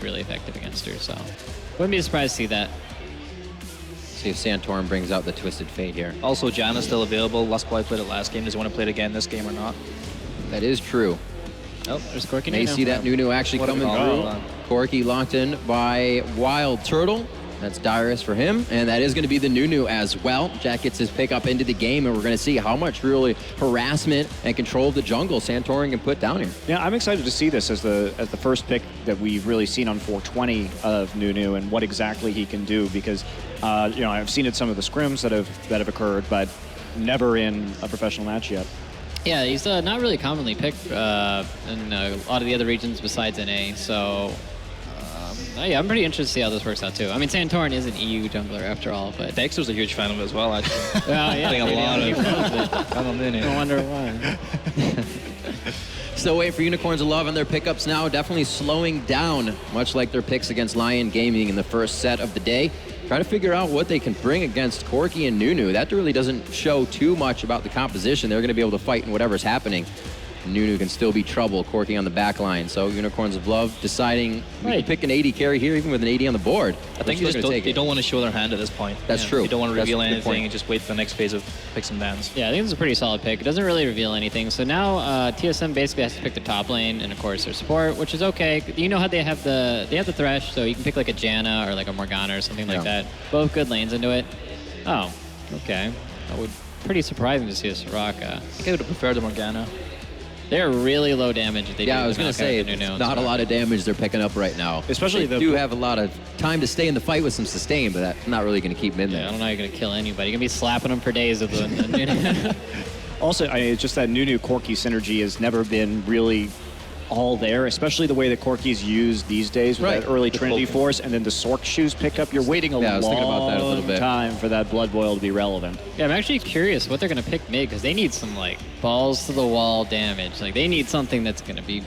really effective against her, so wouldn't be surprised to see that. See if Santorin brings out the Twisted Fate here. Also, Janna's still available. Lasquai played it last game. Does he want to play it again this game or not? That is true. Oh, there's Corky. May see that Nunu actually coming through. Corky locked in by Wild Turtle. That's Dyrus for him, and that is going to be the Nunu as well. Jack gets his pick up into the game, and we're going to see how much really harassment and control of the jungle Santorin can put down here. Yeah, I'm excited to see this as the first pick that we've really seen on 420 of Nunu and what exactly he can do, because you know, I've seen it some of the scrims that have occurred, but never in a professional match yet. Yeah, he's not really commonly picked in a lot of the other regions besides NA, so yeah, I'm pretty interested to see how this works out too. I mean, Santorin is an EU jungler after all, but Dexter's a huge fan of it as well, actually. yeah, I think a lot of I wonder why. Still waiting for Unicorns of Love on their pickups now. Definitely slowing down, much like their picks against Lion Gaming in the first set of the day. Try to figure out what they can bring against Corky and Nunu. That really doesn't show too much about the composition. They're going to be able to fight in whatever's happening. Nunu can still be trouble, Corky on the back line. So Unicorns of Love deciding we can pick an 80 carry here, even with an 80 on the board. I think they don't want to show their hand at this point. That's true. They don't want to reveal anything and just wait for the next phase of picks and bans. Yeah, I think this is a pretty solid pick. It doesn't really reveal anything. So now TSM basically has to pick the top lane and of course their support, which is okay. You know how they have the Thresh, so you can pick like a Janna or like a Morgana or something like that. Both good lanes into it. Oh, okay. That would pretty surprising to see a Soraka. I think I would have preferred the Morgana. They're really low damage if they do. Yeah, I was going to say, not a lot of damage they're picking up right now. Especially they do have a lot of time to stay in the fight with some sustain, but that's not really going to keep them in there. I don't know how you're going to kill anybody. You're going to be slapping them for days with the Also, it's just that Nunu Corky synergy has never been really all there, especially the way that Corky's used these days with that early Trinity Force and then the Sork Shoes pickup. You're waiting a long time for that Blood Boil to be relevant. Yeah, I'm actually curious what they're going to pick mid, because they need some like balls to the wall damage. Like they need something that's going to be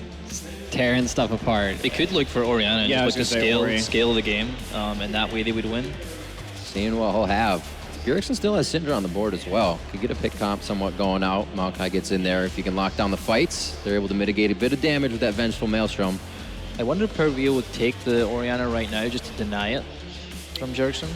tearing stuff apart. They could look for Orianna and just look to scale the game, and that way they would win. Seeing what he'll have. Bjergsen still has Syndra on the board as well. Could get a pick comp somewhat going out. Maokai gets in there. If you can lock down the fights, they're able to mitigate a bit of damage with that Vengeful Maelstrom. I wonder if Pervia would take the Orianna right now just to deny it from Bjergsen.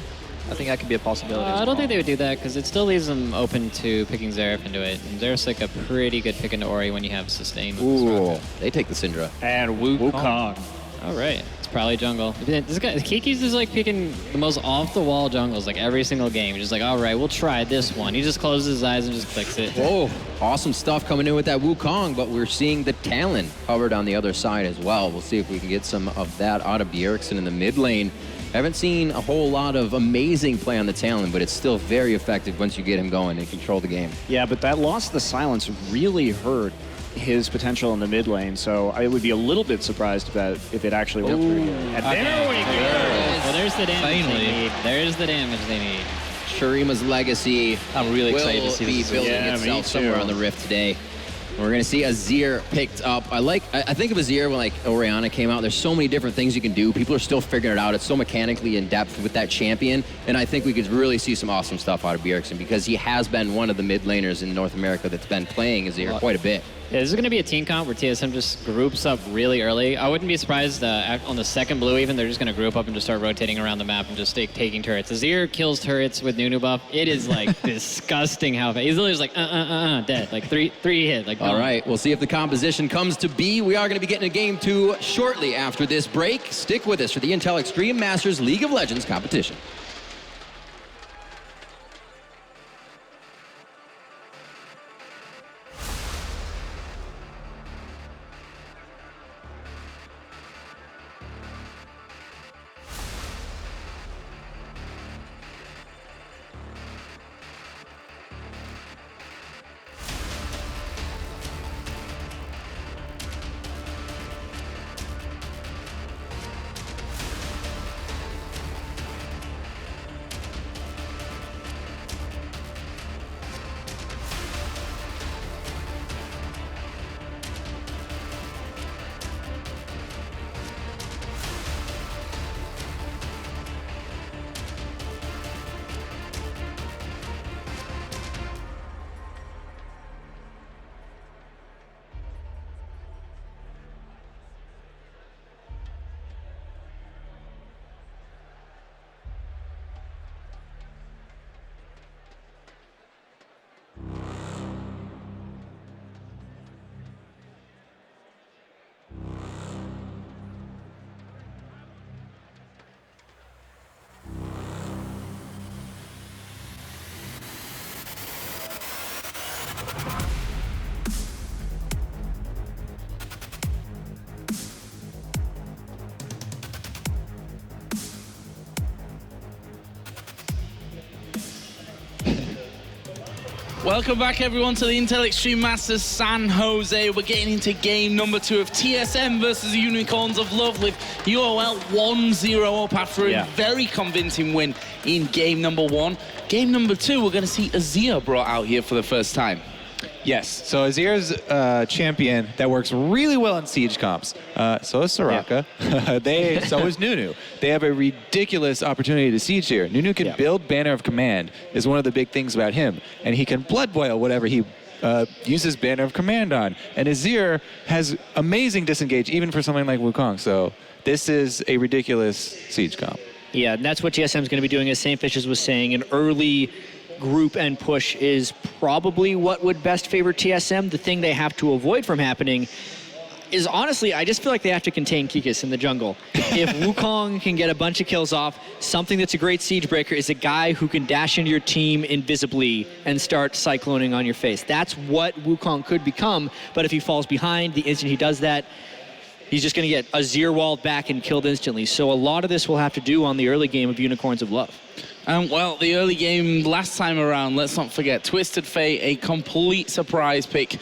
I think that could be a possibility. I don't think they would do that, because it still leaves them open to picking Xerath into it. And Xerath's like a pretty good pick into Ori when you have sustain. Ooh, they take the Syndra. And Wukong. All right, it's probably jungle. This guy, Kiki's just like picking the most off-the-wall jungles like every single game. He's just like, all right, we'll try this one. He just closes his eyes and just clicks it. Whoa, awesome stuff coming in with that Wukong, but we're seeing the Talon covered on the other side as well. We'll see if we can get some of that out of Bjergsen in the mid lane. Haven't seen a whole lot of amazing play on the Talon, but it's still very effective once you get him going and control the game. Yeah, but that loss of the silence really hurt his potential in the mid lane, so I would be a little bit surprised if it actually went through here. And there we go! Well, there's the damage they need. There's the damage they need. Shurima's legacy I'm really excited to see will be this. building itself somewhere on the Rift today. We're going to see Azir picked up. I think of Azir when like Orianna came out. There's so many different things you can do. People are still figuring it out. It's so mechanically in depth with that champion. And I think we could really see some awesome stuff out of Bjergsen, because he has been one of the mid laners in North America that's been playing Azir quite a bit. Yeah, this is going to be a team comp where TSM just groups up really early. I wouldn't be surprised on the second blue even, they're just going to group up and just start rotating around the map and just taking turrets. Azir kills turrets with Nunu buff. It is like disgusting how fast. He's literally just like, dead. Like three hit. Like, all right, we'll see if the composition comes to be. We are going to be getting a game 2 shortly after this break. Stick with us for the Intel Extreme Masters League of Legends competition. Welcome back, everyone, to the Intel Extreme Masters San Jose. We're getting into game number 2 of TSM versus the Unicorns of Love, with UOL 1-0 up after a very convincing win in game number 1. Game number 2, we're going to see Azir brought out here for the first time. Yes, so Azir's a champion that works really well in siege comps. So is Soraka. So is Nunu. They have a ridiculous opportunity to siege here. Nunu can build Banner of Command, is one of the big things about him. And he can blood boil whatever he uses Banner of Command on. And Azir has amazing disengage, even for something like Wukong. So this is a ridiculous siege comp. Yeah, and that's what TSM is going to be doing, as St. Fishes was saying. An early group and push is probably what would best favor TSM. The thing they have to avoid from happening is, honestly, I just feel like they have to contain Kikis in the jungle. If Wukong can get a bunch of kills off, something that's a great siege breaker is a guy who can dash into your team invisibly and start cycloning on your face. That's what Wukong could become, but if he falls behind, the instant he does that, he's just going to get Azir walled back and killed instantly. So a lot of this will have to do on the early game of Unicorns of Love. Well, the early game last time around, let's not forget, Twisted Fate, a complete surprise pick.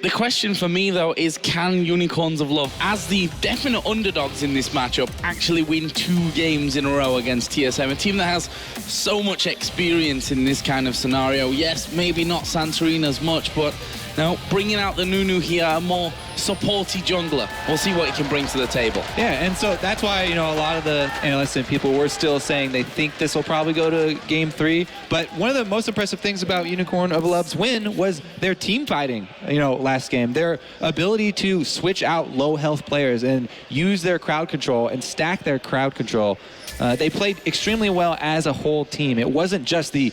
The question for me, though, is can Unicorns of Love, as the definite underdogs in this matchup, actually win 2 games in a row against TSM, a team that has so much experience in this kind of scenario? Yes, maybe not Santorini as much, but now bringing out the Nunu here, a more supporty jungler. We'll see what he can bring to the table. Yeah, and so that's why, a lot of the analysts and people were still saying they think this will probably go to game 3. But one of the most impressive things about Unicorn of Love's win was their team fighting, last game. Their ability to switch out low health players and use their crowd control and stack their crowd control. They played extremely well as a whole team. It wasn't just the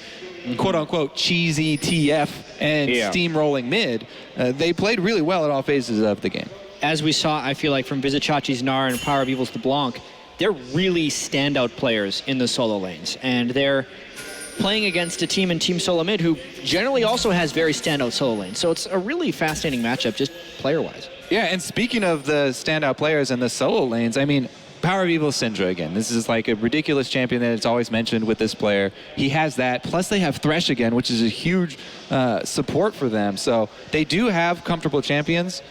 quote-unquote cheesy TF and steamrolling mid. They played really well at all phases of the game. As we saw, I feel like, from Vizichachi's Gnar and Power of Evil's LeBlanc, they're really standout players in the solo lanes. And they're playing against a team in Team SoloMid who generally also has very standout solo lanes. So it's a really fascinating matchup, just player-wise. Yeah, and speaking of the standout players and the solo lanes, I mean, Power of Evil Syndra again. This is like a ridiculous champion that it's always mentioned with this player. He has that. Plus they have Thresh again, which is a huge support for them. So they do have comfortable champions.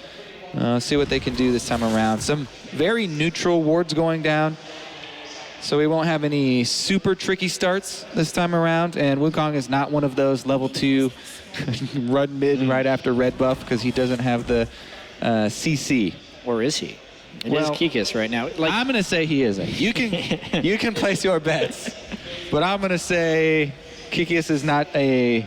See what they can do this time around. Some very neutral wards going down. So we won't have any super tricky starts this time around. And Wukong is not one of those level 2 run mid right after red buff because he doesn't have the CC. Or is he? It is Kikis right now. I'm going to say he isn't. You can place your bets, but I'm going to say Kikis is not a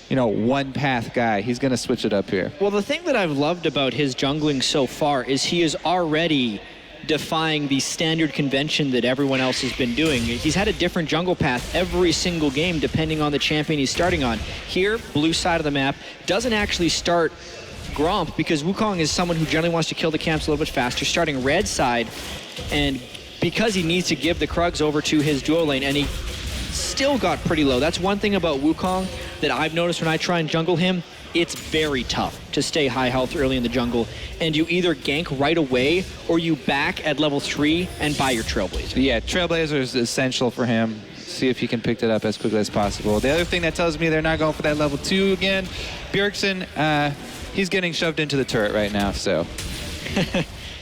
one-path guy. He's going to switch it up here. Well, the thing that I've loved about his jungling so far is he is already defying the standard convention that everyone else has been doing. He's had a different jungle path every single game depending on the champion he's starting on. Here, blue side of the map, doesn't actually start Gromp because Wukong is someone who generally wants to kill the camps a little bit faster, starting red side, and because he needs to give the Krugs over to his duo lane, and he still got pretty low. That's one thing about Wukong that I've noticed when I try and jungle him. It's very tough to stay high health early in the jungle, and you either gank right away or you back at level 3 and buy your Trailblazer. Yeah, Trailblazer is essential for him. See if he can pick it up as quickly as possible. The other thing that tells me they're not going for that level 2 again, Bjergsen, he's getting shoved into the turret right now, so.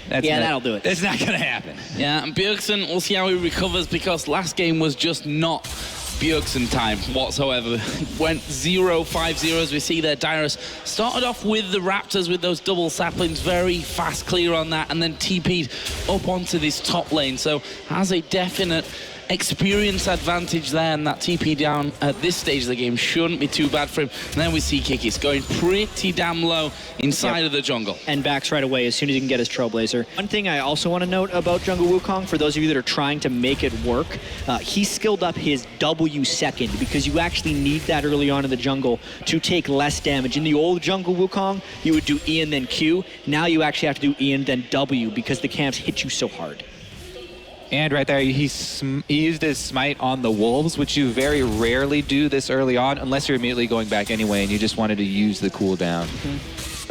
That'll do it. It's not going to happen. Yeah, and Bjergsen, we'll see how he recovers because last game was just not Bjergsen time whatsoever. Went 0-5-0 as we see there. Dyrus started off with the Raptors with those double saplings, very fast clear on that, and then TP'd up onto this top lane. So has a definite experience advantage there, and that TP down at this stage of the game shouldn't be too bad for him. And then we see Kikis going pretty damn low inside of the jungle. And backs right away as soon as he can get his Trailblazer. One thing I also want to note about Jungle Wukong, for those of you that are trying to make it work, he skilled up his W second because you actually need that early on in the jungle to take less damage. In the old Jungle Wukong, you would do E and then Q. Now you actually have to do E and then W because the camps hit you so hard. And right there, he used his smite on the wolves, which you very rarely do this early on, unless you're immediately going back anyway and you just wanted to use the cooldown.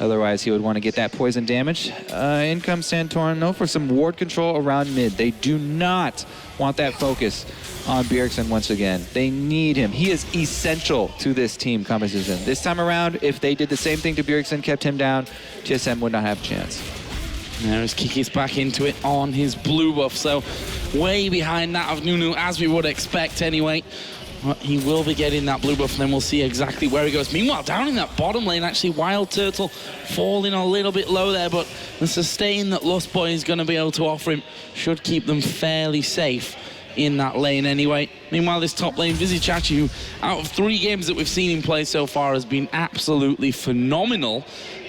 Otherwise, he would want to get that poison damage. In comes Santorin, though, for some ward control around mid. They do not want that focus on Bjergsen once again. They need him. He is essential to this team composition. This time around, if they did the same thing to Bjergsen, kept him down, TSM would not have a chance. Now his kick is back into it on his blue buff, so way behind that of Nunu, as we would expect anyway. But he will be getting that blue buff, and then we'll see exactly where he goes. Meanwhile, down in that bottom lane, actually, Wild Turtle falling a little bit low there, but the sustain that Lust Boy is going to be able to offer him should keep them fairly safe in that lane anyway. Meanwhile, this top lane, Vizichachi, who out of 3 games that we've seen him play so far, has been absolutely phenomenal.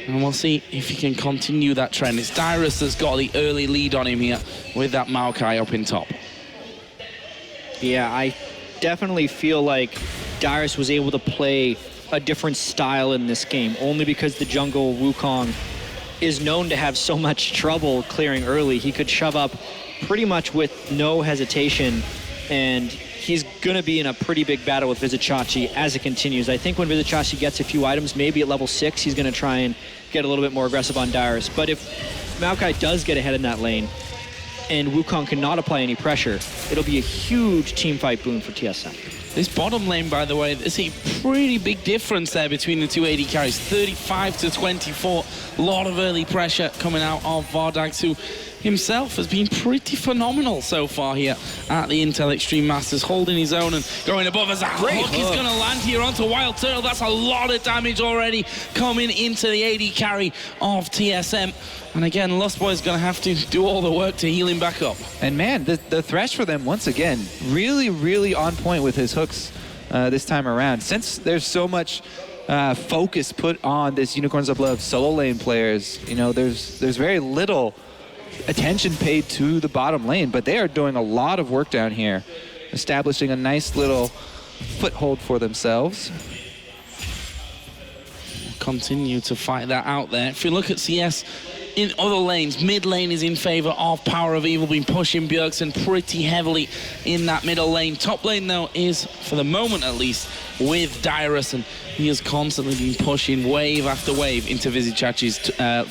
And we'll see if he can continue that trend. It's Dyrus that's got the early lead on him here with that Maokai up in top. Yeah, I definitely feel like Dyrus was able to play a different style in this game, only because the jungle Wukong is known to have so much trouble clearing early. He could shove up pretty much with no hesitation, and he's going to be in a pretty big battle with Vizichachi as it continues. I think when Vizichachi gets a few items, maybe at level 6, he's going to try and get a little bit more aggressive on Dyrus. But if Maokai does get ahead in that lane, and Wukong cannot apply any pressure, it'll be a huge team fight boon for TSM. This bottom lane, by the way, there's a pretty big difference there between the two AD carries. 35 to 24. A lot of early pressure coming out of Vardax, who himself has been pretty phenomenal so far here at the Intel Extreme Masters, holding his own and going above as a hook is going to land here onto Wild Turtle. That's a lot of damage already coming into the AD carry of TSM. And again, Lost Boy is going to have to do all the work to heal him back up. And man, the Thresh for them, once again, really, really on point with his hooks this time around. Since there's so much focus put on this Unicorns of Love solo lane players, you know, there's very little attention paid to the bottom lane, but they are doing a lot of work down here, establishing a nice little foothold for themselves. Continue to fight that out there. If you look at CS in other lanes, mid lane is in favor of Power of Evil, been pushing Bjergsen pretty heavily in that middle lane. Top lane, though, is, for the moment at least, with Dyrus, and he has constantly been pushing wave after wave into Vizichachi's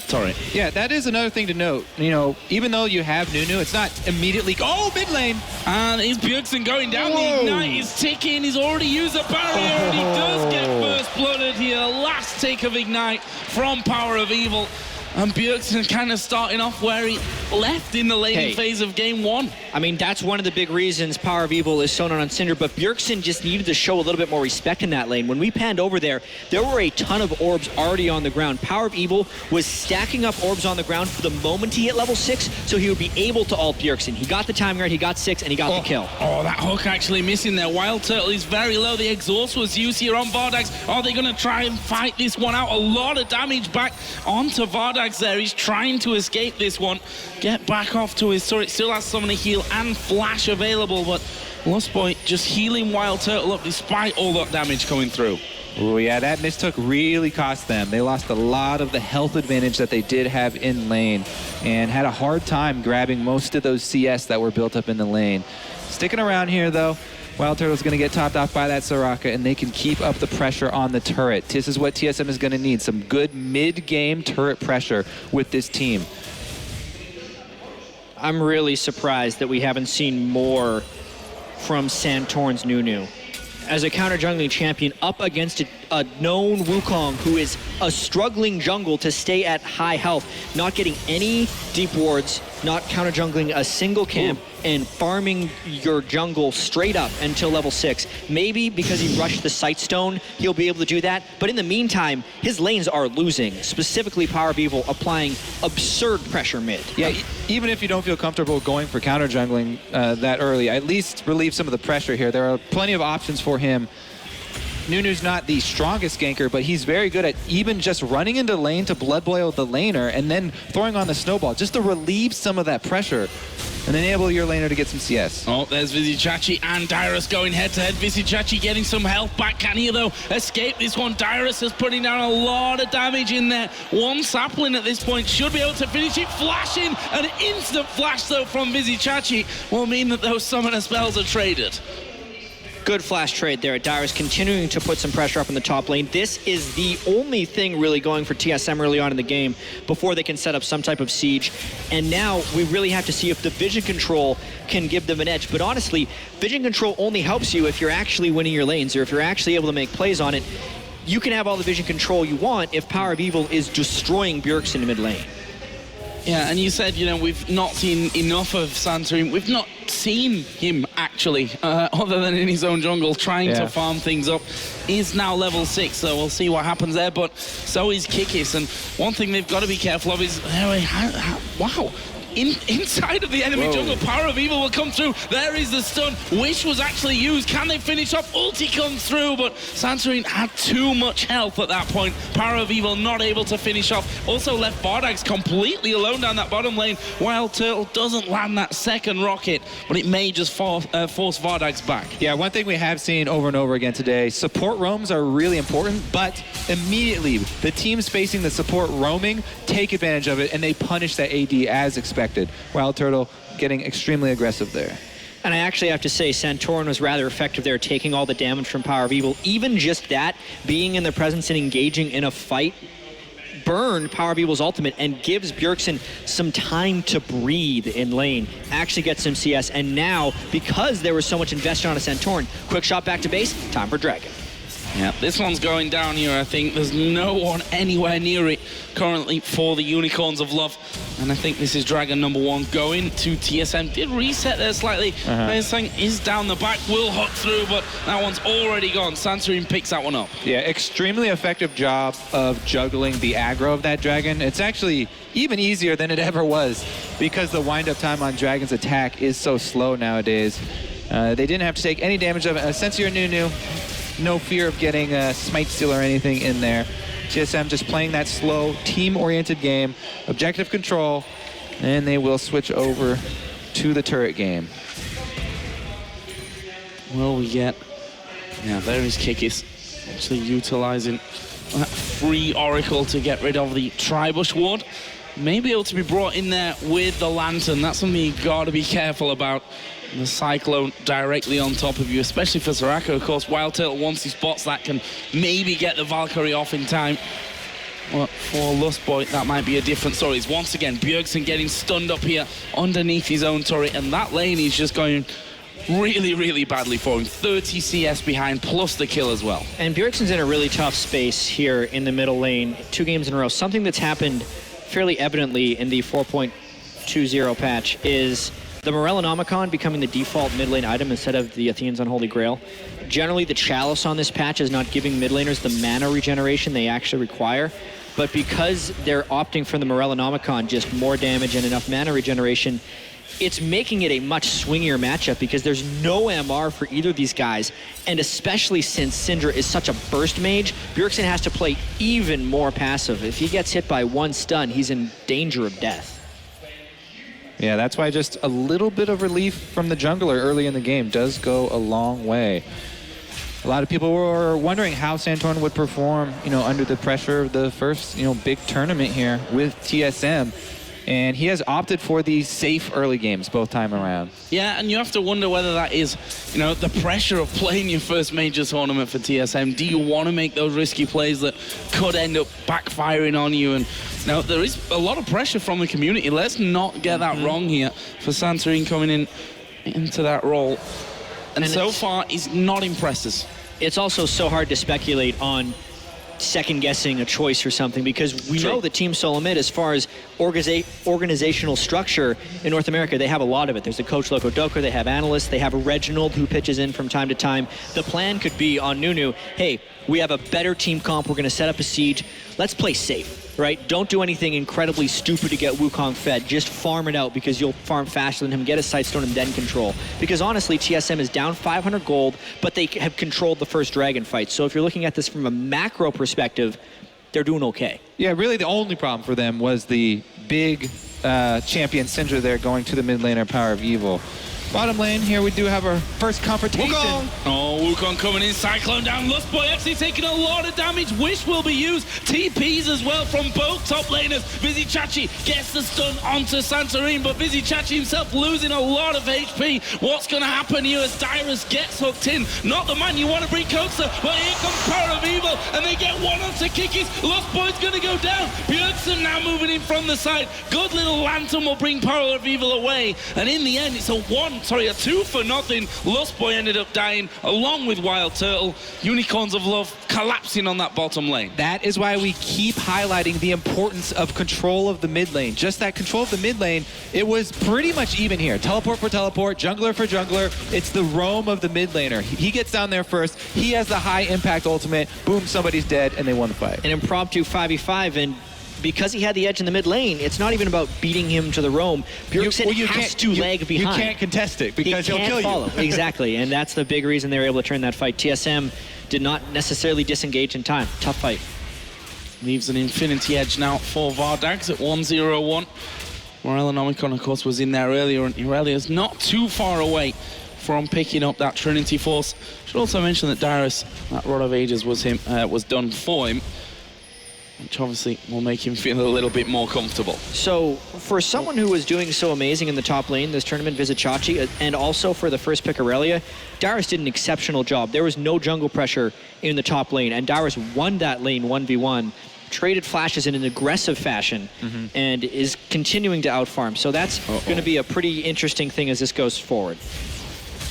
turret. Yeah, that is another thing to note. You know, even though you have Nunu, it's not immediately, oh, mid lane. And is Bjergsen going down? Whoa. The Ignite is ticking. He's already used a barrier, and he does get first blooded here. Last take of Ignite from Power of Evil. And Bjergsen kind of starting off where he left in the laning phase of game 1. I mean, that's one of the big reasons Power of Evil is shown on Cinder, but Bjergsen just needed to show a little bit more respect in that lane. When we panned over there were a ton of orbs already on the ground. Power of Evil was stacking up orbs on the ground for the moment he hit level 6, so he would be able to ult Bjergsen. He got the timing right, he got 6, and he got the kill. Oh, that hook actually missing there. Wild Turtle is very low. The exhaust was used here on Vardax. Are they going to try and fight this one out? A lot of damage back onto Vardax there. He's trying to escape this one, get back off to his turret. Still has Summoner Heal and Flash available, but Lost Boy just healing Wild Turtle up despite all that damage coming through. Oh yeah, that mistook really cost them. They lost a lot of the health advantage that they did have in lane and had a hard time grabbing most of those CS that were built up in the lane. Sticking around here though, Wild Turtle's going to get topped off by that Soraka, and they can keep up the pressure on the turret. This is what TSM is going to need, some good mid-game turret pressure with this team. I'm really surprised that we haven't seen more from Santorin's Nunu. As a counter-jungling champion up against a known Wukong who is a struggling jungle to stay at high health, not getting any deep wards, not counter-jungling a single camp, and farming your jungle straight up until level 6. Maybe because he rushed the Sightstone, he'll be able to do that. But in the meantime, his lanes are losing, specifically Power of Evil applying absurd pressure mid. Yeah, even if you don't feel comfortable going for counter jungling that early, at least relieve some of the pressure here. There are plenty of options for him. Nunu's not the strongest ganker, but he's very good at even just running into lane to blood boil the laner and then throwing on the snowball just to relieve some of that pressure and enable your laner to get some CS. Oh, there's Vizichachi and Dyrus going head-to-head. Vizichachi getting some health back. Can he, though, escape this one? Dyrus is putting down a lot of damage in there. One sapling at this point should be able to finish it. Flashing, an instant flash, though, from Vizichachi will mean that those summoner spells are traded. Good flash trade there. Dyrus continuing to put some pressure up in the top lane. This is the only thing really going for TSM early on in the game before they can set up some type of siege. And now we really have to see if the vision control can give them an edge. But honestly, vision control only helps you if you're actually winning your lanes or if you're actually able to make plays on it. You can have all the vision control you want if Power of Evil is destroying Bjergsen in mid lane. Yeah, and you said, we've not seen enough of Santorin. We've not seen him, actually, other than in his own jungle, trying to farm things up. He's now level 6, so we'll see what happens there, but so is Kikis. And one thing they've got to be careful of is, wow. Inside of the enemy jungle, Power of Evil will come through. There is the stun. Wish was actually used. Can they finish up? Ulti comes through, but Santorin had too much health at that point. Power of Evil not able to finish off. Also left Vardags completely alone down that bottom lane. Wild Turtle doesn't land that second rocket, but it may just force Vardags back. Yeah, one thing we have seen over and over again today, support roams are really important, but immediately the teams facing the support roaming take advantage of it, and they punish that AD as expected. Wild Turtle getting extremely aggressive there. And I actually have to say, Santorin was rather effective there, taking all the damage from Power of Evil. Even just that, being in the presence and engaging in a fight, burned Power of Evil's ultimate and gives Bjergsen some time to breathe in lane, actually gets some CS, and now, because there was so much invested on a Santorin, quick shot back to base, time for Dragon. Yeah, this one's going down here, I think. There's no one anywhere near it currently for the Unicorns of Love. And I think this is Dragon number 1 going to TSM. Did reset there slightly. This thing is down the back, will hook through, but that one's already gone. Santorin picks that one up. Yeah, extremely effective job of juggling the aggro of that Dragon. It's actually even easier than it ever was because the wind-up time on Dragon's attack is so slow nowadays. They didn't have to take any damage of it. Since you're Nunu, no fear of getting a smite steal or anything in there. TSM just playing that slow, team-oriented game, objective control, and they will switch over to the turret game. Will we get... Yeah, there is Kikis, actually utilizing that free Oracle to get rid of the Tribush ward. May be able to be brought in there with the Lantern. That's something you've got to be careful about. The Cyclone directly on top of you, especially for Soraka. Of course, Wild Turtle, once he spots that, can maybe get the Valkyrie off in time. Well, for Lustboy, that might be a different story. It's once again Bjergsen getting stunned up here underneath his own turret, and that lane is just going really, really badly for him. 30 CS behind, plus the kill as well. And Bjergsen's in a really tough space here in the middle lane, 2 games in a row. Something that's happened fairly evidently in the 4.20 patch is the Morellonomicon becoming the default mid lane item instead of the Athene's Unholy Grail. Generally, the Chalice on this patch is not giving mid laners the mana regeneration they actually require, but because they're opting for the Morellonomicon, just more damage and enough mana regeneration, it's making it a much swingier matchup because there's no MR for either of these guys, and especially since Syndra is such a burst mage, Bjergsen has to play even more passive. If he gets hit by one stun, he's in danger of death. Yeah, that's why just a little bit of relief from the jungler early in the game does go a long way. A lot of people were wondering how Santorin would perform, under the pressure of the first, big tournament here with TSM. And he has opted for these safe early games both time around. Yeah, and you have to wonder whether that is, the pressure of playing your first major tournament for TSM. Do you want to make those risky plays that could end up backfiring on you? And now there is a lot of pressure from the community. Let's not get that wrong here for Santorin coming into that role. And so far, he's not impressed us. It's also so hard to speculate on second-guessing a choice or something because we know the Team SoloMid, as far as organizational structure in North America, they have a lot of it. There's a coach Loco Doker, they have analysts, they have a Reginald who pitches in from time to time. The plan could be on Nunu, hey, we have a better team comp, we're going to set up a siege, let's play safe, right? Don't do anything incredibly stupid to get Wukong fed. Just farm it out because you'll farm faster than him, get a Sightstone, and then control. Because honestly, TSM is down 500 gold, but they have controlled the first Dragon fight. So if you're looking at this from a macro perspective, they're doing okay. Yeah, really the only problem for them was the big champion Syndra there going to the mid laner Power of Evil. Bottom lane here, we do have our first confrontation. Oh, Wukong coming in, Cyclone down. Lustboy actually taking a lot of damage. Wish will be used. TPs as well from both top laners. Vizichachi gets the stun onto Santorin, but Vizichachi himself losing a lot of HP. What's going to happen here as Dyrus gets hooked in? Not the man you want to bring closer, but here comes Power of Evil, and they get one onto Kikis. Lustboy's going to go down. Bjergsen now moving in from the side. Good little Lantern will bring Power of Evil away, and in the end, it's a 2-0. Lustboy ended up dying along with Wild Turtle. Unicorns of Love collapsing on that bottom lane. That is why we keep highlighting the importance of control of the mid lane. Just that control of the mid lane, it was pretty much even here. Teleport for teleport, jungler for jungler. It's the roam of the mid laner. He gets down there first. He has the high impact ultimate. Boom, somebody's dead, and they won the fight. An impromptu 5v5, and because he had the edge in the mid lane, it's not even about beating him to the roam. Bjergsen has to lag behind. You can't contest it because he'll kill you. Exactly, and that's the big reason they were able to turn that fight. TSM did not necessarily disengage in time. Tough fight. Leaves an infinity edge now for Vardags at 1-0-1. Morellonomicon, of course, was in there earlier, and Irelia's not too far away from picking up that Trinity Force. Should also mention that Dyrus, that Rod of Ages was done for him, which obviously will make him feel a little bit more comfortable. So, for someone who was doing so amazing in the top lane this tournament, Vizichachi, and also for the first pick Irelia, Dyrus did an exceptional job. There was no jungle pressure in the top lane, and Dyrus won that lane 1v1, traded flashes in an aggressive fashion, and is continuing to outfarm. So that's going to be a pretty interesting thing as this goes forward.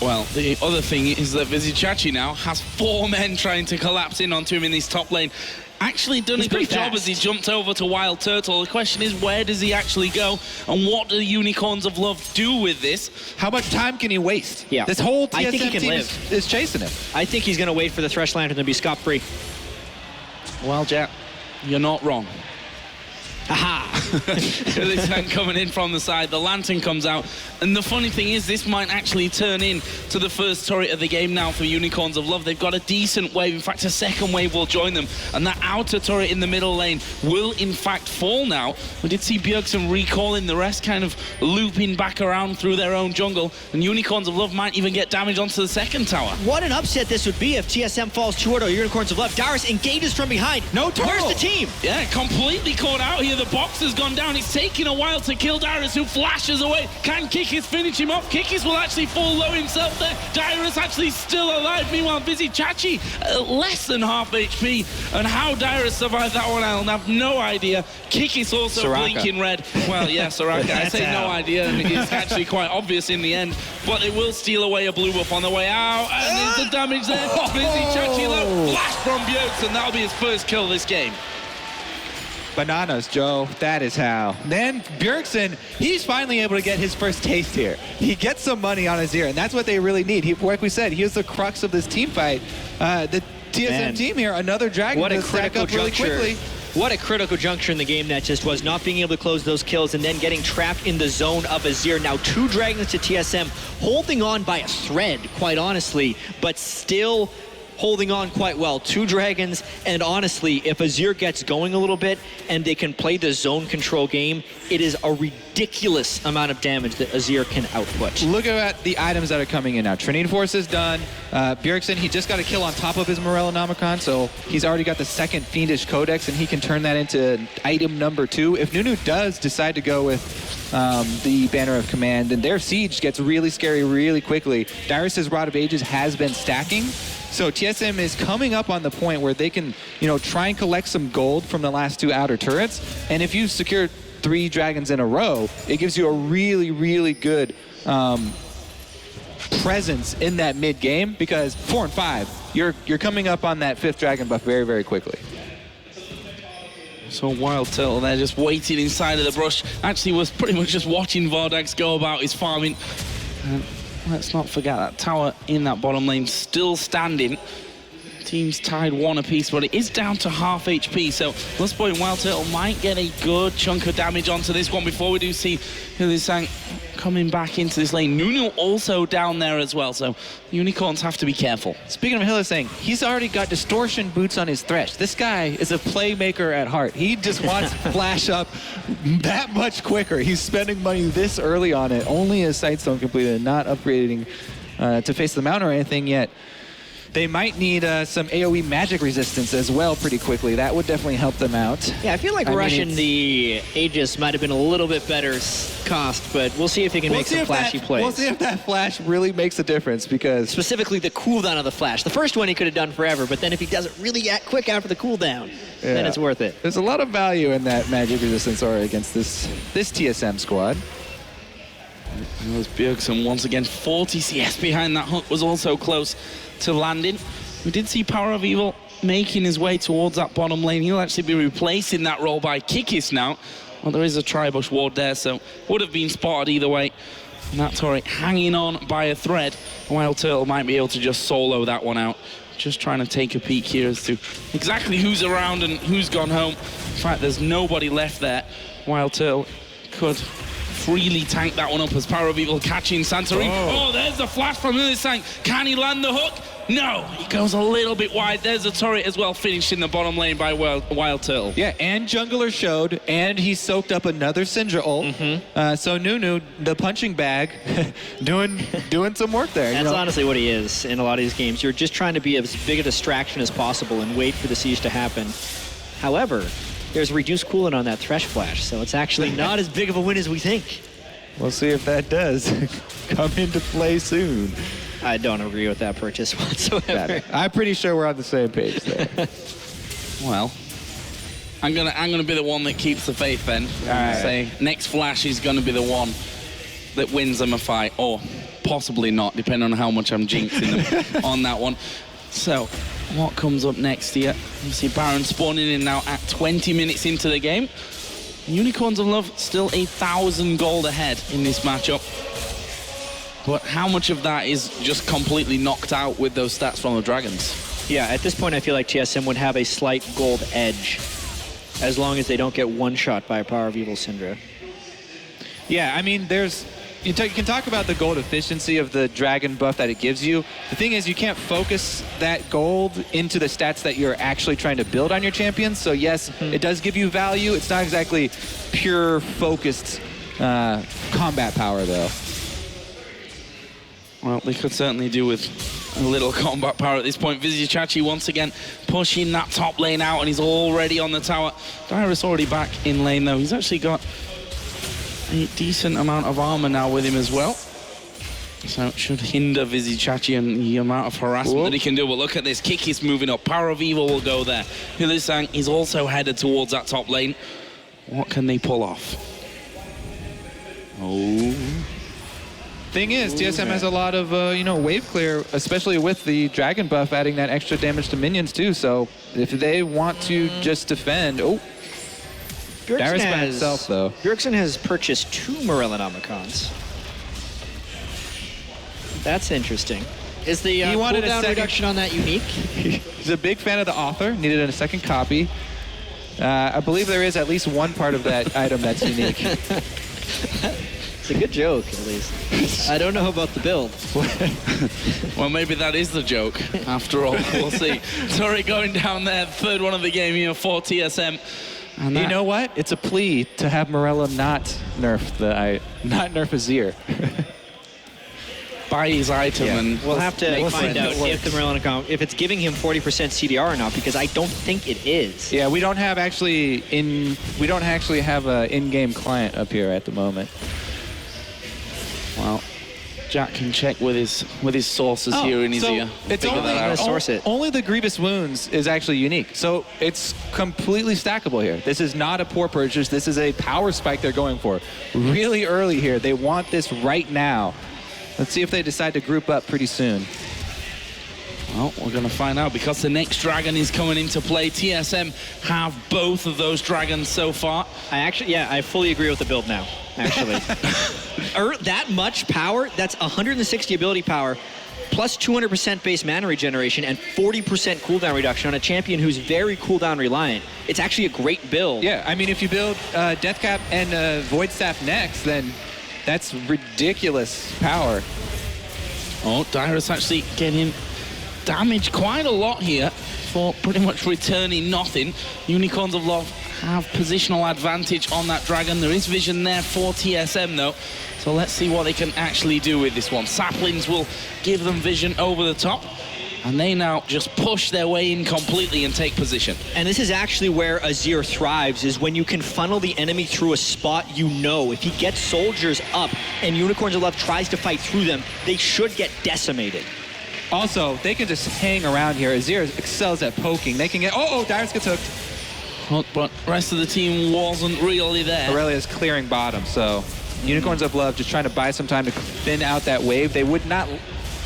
Well, the other thing is that Vizichachi now has 4 men trying to collapse in onto him in this top lane. Actually done a good job as he jumped over to Wild Turtle. The question is, where does he actually go? And what do the Unicorns of Love do with this? How much time can he waste? Yeah. This whole TSM I think he can team live. is chasing him. I think he's going to wait for the Thresh Lantern to be scot-free. Well, Jack, you're not wrong. Aha! Lisan coming in from the side, the Lantern comes out, and the funny thing is this might actually turn in to the first turret of the game now for Unicorns of Love. They've got a decent wave, in fact a second wave will join them, and that outer turret in the middle lane will in fact fall now. We did see Bjergsen recalling, the rest kind of looping back around through their own jungle, and Unicorns of Love might even get damage onto the second tower. What an upset this would be if TSM falls 2-0, Unicorns of Love. Dyrus engages from behind. No turtle. Where's the team? Yeah, completely caught out here. The box has gone down. It's taking a while to kill Dyrus, who flashes away. Can Kikis finish him off? Kikis will actually fall low himself there. Dyrus actually still alive. Meanwhile, Vizichachi less than half HP. And how Dyrus survived that one, I'll have no idea. Kikis also Soraka. Blinking red. Well, yeah, Soraka. I say no idea, and it's actually quite obvious in the end. But it will steal away a blue buff on the way out. And there's the damage there. Vizichachi low. Flash from Bjergsen. That'll be his first kill this game. Bananas, Joe. That is how. Then Bjergsen, he's finally able to get his first taste here. He gets some money on his ear, and that's what they really need. Like we said, he is the crux of this team fight. The TSM team here, another dragon What a to stack critical up really juncture. quickly. What a critical juncture in the game that just was, not being able to close those kills and then getting trapped in the zone of Azir. Now 2 dragons to TSM, holding on by a thread, quite honestly, but still holding on quite well. 2 dragons, and honestly, if Azir gets going a little bit and they can play the zone control game, it is a ridiculous amount of damage that Azir can output. Look at the items that are coming in now. Trinity Force is done. Bjergsen, he just got a kill on top of his Morellonomicon, so he's already got the second Fiendish Codex, and he can turn that into item number 2. If Nunu does decide to go with the Banner of Command, then their siege gets really scary really quickly. Dyrus's Rod of Ages has been stacking, so TSM is coming up on the point where they can, try and collect some gold from the last 2 outer turrets, and if you secure 3 dragons in a row, it gives you a really, really good presence in that mid game, because 4 and 5, you're coming up on that 5th dragon buff very, very quickly. So Wild Turtle there just waiting inside of the brush. Actually was pretty much just watching Vardags go about his farming. Let's not forget that tower in that bottom lane still standing. Teams tied 1 apiece, but it is down to half HP, so Lustboy and Wild Turtle might get a good chunk of damage onto this one before we do see Hylissang coming back into this lane. Nunu also down there as well, so Unicorns have to be careful. Speaking of Hylissang, he's already got distortion boots on his Thresh. This guy is a playmaker at heart. He just wants flash up that much quicker. He's spending money this early on it. Only a Sightstone completed, not upgrading to face the mount or anything yet. They might need some AoE magic resistance as well pretty quickly. That would definitely help them out. Yeah, I feel like rushing the Aegis might have been a little bit better cost, but we'll see if he can make some flashy plays. We'll see if that flash really makes a difference, because specifically the cooldown of the flash. The first one he could have done forever, but then if he does it really quick after the cooldown, then it's worth it. There's a lot of value in that magic resistance aura against this TSM squad. There's Bjergsen once again, 40 CS behind that hook, was also close to landing. We did see Power of Evil making his way towards that bottom lane. He'll actually be replacing that role by Kikis now. Well, there is a Tribush ward there, so would have been spotted either way. And that turret hanging on by a thread. Wild Turtle might be able to just solo that one out. Just trying to take a peek here as to exactly who's around and who's gone home. In fact, there's nobody left there. Wild Turtle could freely tank that one up as Power of Evil catching Santorini. Oh, there's the flash from Hylissang. Can he land the hook? No, he goes a little bit wide. There's a turret as well, finished in the bottom lane by Wild Turtle. Yeah, and Jungler showed, and he soaked up another Syndra ult. So Nunu, the punching bag, doing some work there. That's honestly what he is in a lot of these games. You're just trying to be as big a distraction as possible and wait for the siege to happen. However, there's reduced coolant on that Thresh flash, so it's actually not as big of a win as we think. We'll see if that does come into play soon. I don't agree with that purchase whatsoever. I'm pretty sure we're on the same page there. Well, I'm gonna be the one that keeps the faith then. Say next flash is gonna be the one that wins them a fight, or possibly not, depending on how much I'm jinxing them on that one. So, what comes up next here? You see Baron spawning in now at 20 minutes into the game. Unicorns of Love still 1,000 gold ahead in this matchup. But how much of that is just completely knocked out with those stats from the Dragons? Yeah, at this point I feel like TSM would have a slight gold edge as long as they don't get one-shot by a Power of Evil Syndra. Yeah, I mean, you can talk about the gold efficiency of the dragon buff that it gives you. The thing is, you can't focus that gold into the stats that you're actually trying to build on your champions. So yes, it does give you value. It's not exactly pure focused combat power, though. Well, they could certainly do with a little combat power at this point. Vizichachi once again pushing that top lane out, and he's already on the tower. Dyrus already back in lane, though. He's actually got a decent amount of armor now with him as well. So it should hinder Vizichachi and the amount of harassment that he can do. But look at this, Kikis moving up. Power of Evil will go there. Hylissang is also headed towards that top lane. What can they pull off? Thing is, TSM has a lot of, wave clear, especially with the dragon buff adding that extra damage to minions too. So if they want to just defend, Dyrus by himself though. Bjergsen has purchased 2 Morellonomicons. That's interesting. Is the cooldown reduction on that unique? He's a big fan of the author, needed a second copy. I believe there is at least one part of that item that's unique. It's a good joke, at least. I don't know about the build. Well, maybe that is the joke, after all. We'll see. Tori going down there, third one of the game here for TSM. And you know what? It's a plea to have Morello not nerf Azir. Buy his item, and we'll have to find out if the Morello, if it's giving him 40% CDR or not, because I don't think it is. Yeah, we don't actually have an in-game client up here at the moment. Well, Jack can check with his sources here in his ear. It's only the Grievous Wounds is actually unique. So it's completely stackable here. This is not a poor purchase. This is a power spike they're going for. Really early here. They want this right now. Let's see if they decide to group up pretty soon. Well, we're going to find out because the next dragon is coming into play. TSM have both of those dragons so far. I fully agree with the build now, actually. That much power, that's 160 ability power. plus 200% base mana regeneration and 40% cooldown reduction on a champion who's very cooldown reliant. It's actually a great build. Yeah, I mean, if you build Deathcap and Void Staff next, then that's ridiculous power. Oh, Dyrus actually getting damaged quite a lot here for pretty much returning nothing. Unicorns of Love have positional advantage on that dragon. There is vision there for TSM though. So let's see what they can actually do with this one. Saplings will give them vision over the top. And they now just push their way in completely and take position. And this is actually where Azir thrives, is when you can funnel the enemy through a spot you know. If he gets soldiers up and Unicorns of Love tries to fight through them, they should get decimated. Also, they can just hang around here. Azir excels at poking. They can get... Oh, Dyrus gets hooked. Well, but rest of the team wasn't really there. Aurelia's clearing bottom, so Unicorns of Love just trying to buy some time to thin out that wave. They would not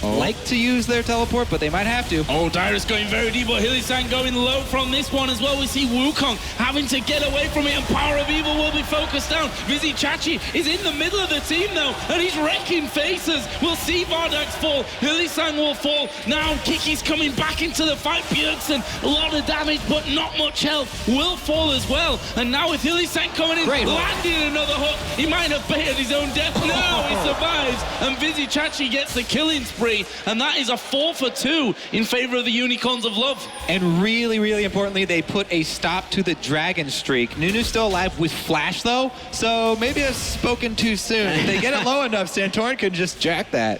like to use their teleport, but they might have to. Oh, Dyrus going very deep, but Hilly-san going low from this one as well. We see Wukong having to get away from it, and Power of Evil will be focused down. Vizzy Chachi is in the middle of the team though, and he's wrecking faces. We'll see Vardax fall. Hilly-san will fall. Now Kiki's coming back into the fight. Bjergsen, a lot of damage, but not much health. Will fall as well. And now with Hilly-san coming in, landing another hook. He might have baited his own death. No, he survives. And Vizzy Chachi gets the killing spree. And that is a 4 for 2 in favor of the Unicorns of Love. And really, really importantly, they put a stop to the dragon streak. Nunu's still alive with Flash, though, so maybe I've spoken too soon. If they get it low enough, Santorin could just jack that.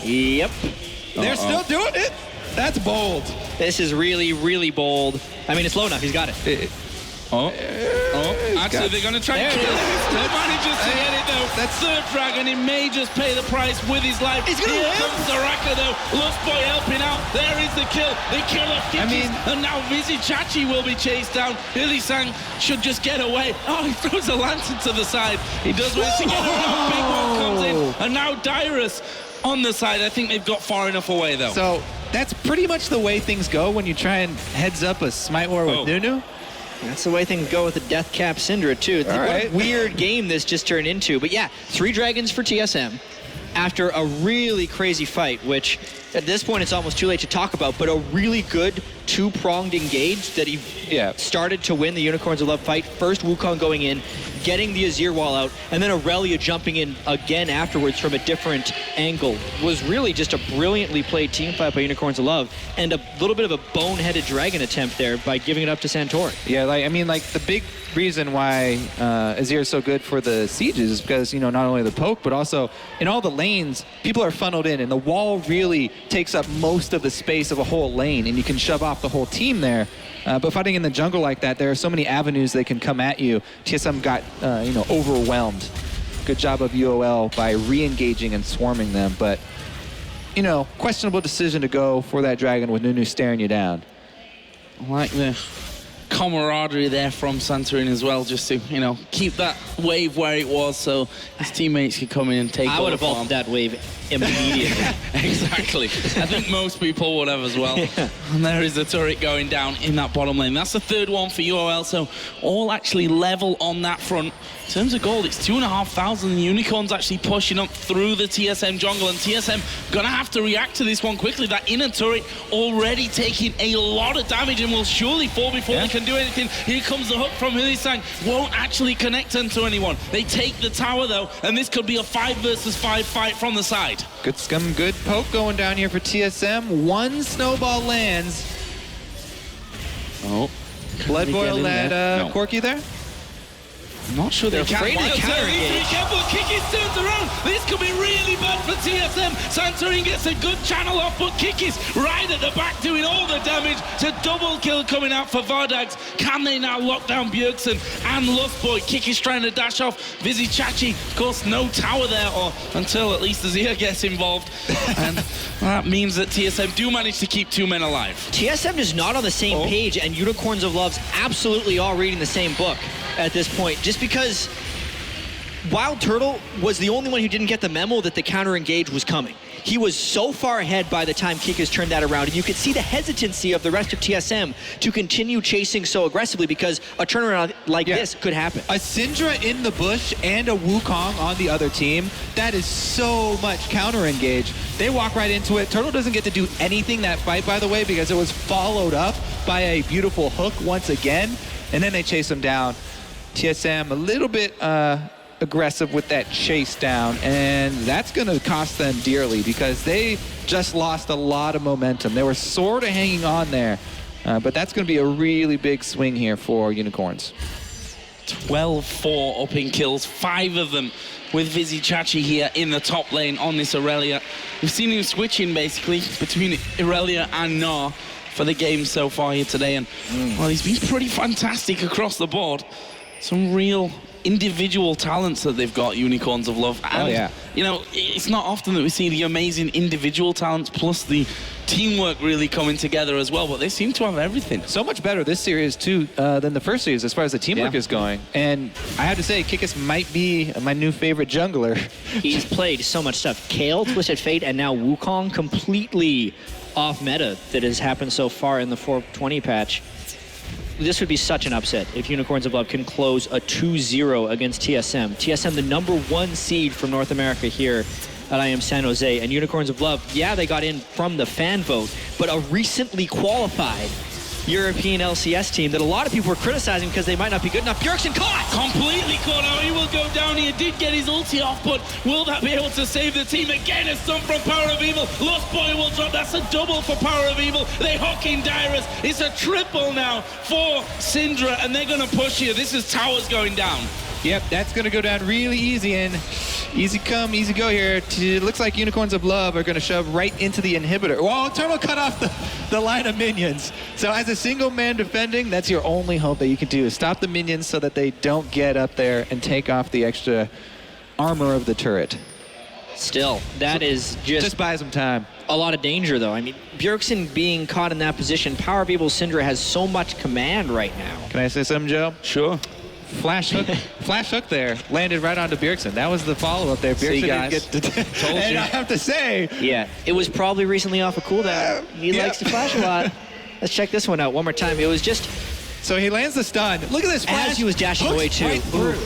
Yep. They're still doing it. That's bold. This is really, really bold. I mean, it's low enough. He's got it. Actually, they're going to try and kill him. Still manages to get it, though. That's third dragon. He may just pay the price with his life. He's going to Here comes Soraka, though. Lost Boy helping out. There is the kill. They kill off Kikis. And now Vizzy Chachi will be chased down. Hilly-san should just get away. Oh, he throws a lantern to the side. He does manage to get around. Big one comes in. And now Dyrus on the side. I think they've got far enough away, though. So that's pretty much the way things go when you try and heads up a Smite War with Nunu. That's the way things go with the Deathcap Syndra, too. What a weird game this just turned into. But yeah, 3 dragons for TSM after a really crazy fight, which at this point it's almost too late to talk about, but a really good 2-pronged engage that he started to win the Unicorns of Love fight. First Wukong going in, getting the Azir wall out, and then Aurelia jumping in again afterwards from a different angle. Was really just a brilliantly played team fight by Unicorns of Love, and a little bit of a boneheaded dragon attempt there by giving it up to Santorin. Yeah, the big reason why Azir is so good for the sieges is because, not only the poke, but also in all the lanes, people are funneled in, and the wall really takes up most of the space of a whole lane, and you can shove off the whole team there. But fighting in the jungle like that, there are so many avenues they can come at you. TSM got, overwhelmed. Good job of UOL by re-engaging and swarming them. But, questionable decision to go for that dragon with Nunu staring you down. I like the camaraderie there from Santorin as well, just to, keep that wave where it was so his teammates could come in and take over. I would have vaulted that wave immediately. Exactly. I think most people would have as well. Yeah. And there is the turret going down in that bottom lane. That's the third one for UOL, so all actually level on that front. In terms of gold, it's 2,500 Unicorns actually pushing up through the TSM jungle, and TSM gonna have to react to this one quickly. That inner turret already taking a lot of damage and will surely fall before they can do anything. Here comes the hook from Hilly-san. Won't actually connect into anyone. They take the tower though, and this could be a 5 versus 5 fight from the side. Good scum, good poke going down here for TSM. 1 snowball lands. Blood Boil that Corki there? I'm not sure they're afraid to counter engage. Be careful, Kikis turns around. This could be really bad for TSM. Santorin gets a good channel off, but Kikis right at the back doing all the damage. It's a double kill coming out for Vardax. Can they now lock down Bjergsen and Lustboy? Kikis trying to dash off. Vizzy Chachi, of course, no tower there, or until at least Azir gets involved. And that means that TSM do manage to keep 2 men alive. TSM is not on the same page, and Unicorns of Love's absolutely all reading the same book at this point, just because Wild Turtle was the only one who didn't get the memo that the counter engage was coming. He was so far ahead by the time Kikas turned that around, and you could see the hesitancy of the rest of TSM to continue chasing so aggressively because a turnaround like this could happen. A Syndra in the bush and a Wukong on the other team, that is so much counter engage. They walk right into it. Turtle doesn't get to do anything that fight, by the way, because it was followed up by a beautiful hook once again, and then they chase him down. TSM a little bit aggressive with that chase down, and that's going to cost them dearly because they just lost a lot of momentum. They were sort of hanging on there, but that's going to be a really big swing here for Unicorns. 12-4 up in kills, 5 of them with Vizichachi here in the top lane on this Irelia. We've seen him switching basically between Irelia and Gnar for the game so far here today, and well, he's been pretty fantastic across the board. Some real individual talents that they've got, Unicorns of Love. And, you know, it's not often that we see the amazing individual talents plus the teamwork really coming together as well, but they seem to have everything. So much better this series, too, than the first series as far as the teamwork is going. And I have to say, Kikas might be my new favorite jungler. He's played so much stuff. Kale, Twisted Fate, and now Wukong, completely off meta that has happened so far in the 420 patch. This would be such an upset if Unicorns of Love can close a 2-0 against TSM. TSM, the #1 seed from North America here at IEM San Jose. And Unicorns of Love, yeah, they got in from the fan vote, but a recently qualified European LCS team that a lot of people were criticizing because they might not be good enough. Bjergsen caught! Completely caught out. He will go down. He did get his ulti off, but will that be able to save the team? Again, a stun from Power of Evil. Lost Boy will drop. That's a double for Power of Evil. They hook in Dyrus. It's a triple now for Syndra, and they're going to push here. This is towers going down. Yep, that's going to go down really easy, and easy come, easy go here. It looks like Unicorns of Love are going to shove right into the inhibitor. Whoa, Turtle cut off the line of minions. So as a single man defending, that's your only hope that you can do is stop the minions so that they don't get up there and take off the extra armor of the turret. Still, that is just buy some time. A lot of danger, though. I mean, Bjergsen being caught in that position, Power of Evil Syndra has so much command right now. Can I say something, Joe? Sure. Flash hook there, landed right onto Bjergsen. That was the follow-up there. Bjergsen didn't get to Told and you. I have to say... Yeah, it was probably recently off a cooldown. He likes to flash a lot. Let's check this one out one more time. It was just... So he lands the stun. Look at this flash. As he was dashing away, too. Right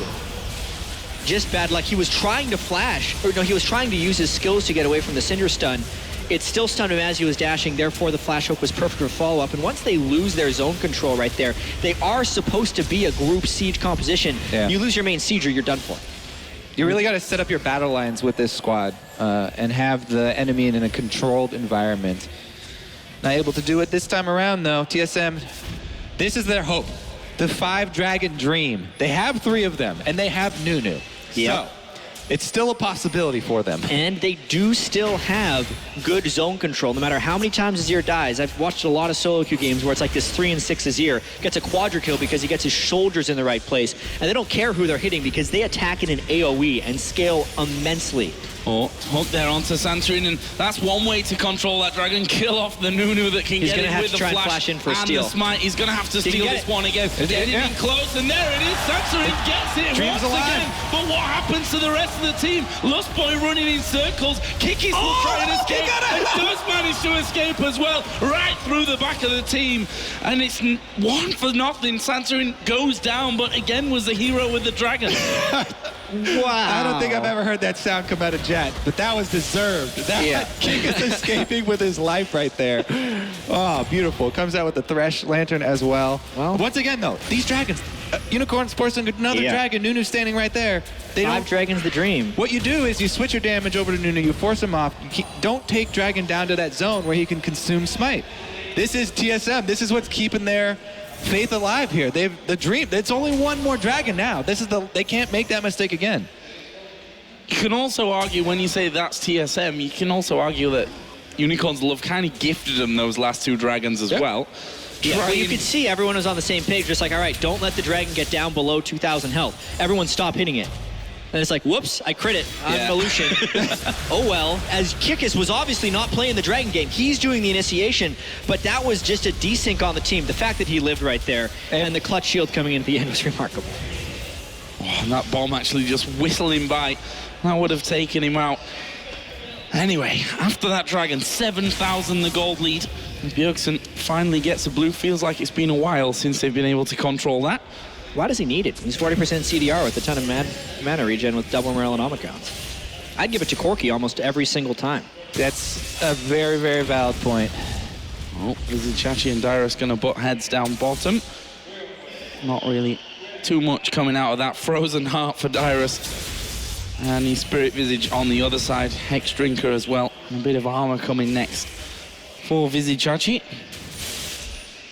Just bad luck. He was trying to flash, or no, he was trying to use his skills to get away from the Syndra stun. It still stunned him as he was dashing, therefore the flash hook was perfect for follow-up. And once they lose their zone control right there, they are supposed to be a group siege composition. You lose your main sieger, you're done for. You really got to set up your battle lines with this squad and have the enemy in a controlled environment. Not able to do it this time around, though. TSM, this is their hope. The 5-dragon dream. They have 3 of them, and they have Nunu. So, it's still a possibility for them. And they do still have good zone control, no matter how many times Azir dies. I've watched a lot of solo queue games where it's like this 3 and 6 Azir gets a quadra kill because he gets his shoulders in the right place. And they don't care who they're hitting because they attack in an AoE and scale immensely. Oh, hook there onto Santorin, and that's one way to control that dragon. Kill off the Nunu that can get in with the flash in for and steal. the smite. He's going to have to steal this one again. Getting in close, and there it is. Santorin gets it once again. But what happens to the rest of the team? Lost Boy running in circles. Kikis will try and escape, and does manage to escape as well, right through the back of the team. And it's 1 for nothing. Santorin goes down, but again was the hero with the dragon. Wow. I don't think I've ever heard that sound come out of Jet, but that was deserved. Kikas escaping with his life right there. Oh, beautiful. Comes out with the Thresh Lantern as well. Once again, though, these dragons, Unicorns forcing another dragon, Nunu standing right there. They 5 dragons the dream. What you do is you switch your damage over to Nunu, you force him off, don't take Dragon down to that zone where he can consume Smite. This is TSM. This is what's keeping their faith alive here. They've the dream. It's only 1 more dragon now. They can't make that mistake again. You can also argue, when you say that's TSM, you can also argue that Unicorns Love kind of gifted them those last 2 dragons as well. Yeah, well, you could see everyone was on the same page, just like, all right, don't let the dragon get down below 2,000 health. Everyone stop hitting it. And it's like, whoops, I crit it. I'm Aleutian. Oh well, as Kikas was obviously not playing the dragon game. He's doing the initiation, but that was just a desync on the team. The fact that he lived right there and the clutch shield coming in at the end was remarkable. Oh, and that bomb actually just whistling by. That would have taken him out. Anyway, after that Dragon, 7,000 the gold lead. Bjergsen finally gets a blue. Feels like it's been a while since they've been able to control that. Why does he need it? He's 40% CDR with a ton of mana regen with double morale and omicrons. I'd give it to Corki almost every single time. That's a very, very valid point. Oh, Vizichachi and Dyrus going to butt heads down bottom. Not really too much coming out of that. Frozen Heart for Dyrus. And his Spirit Visage on the other side. Hex Drinker as well. And a bit of armor coming next for Vizichachi.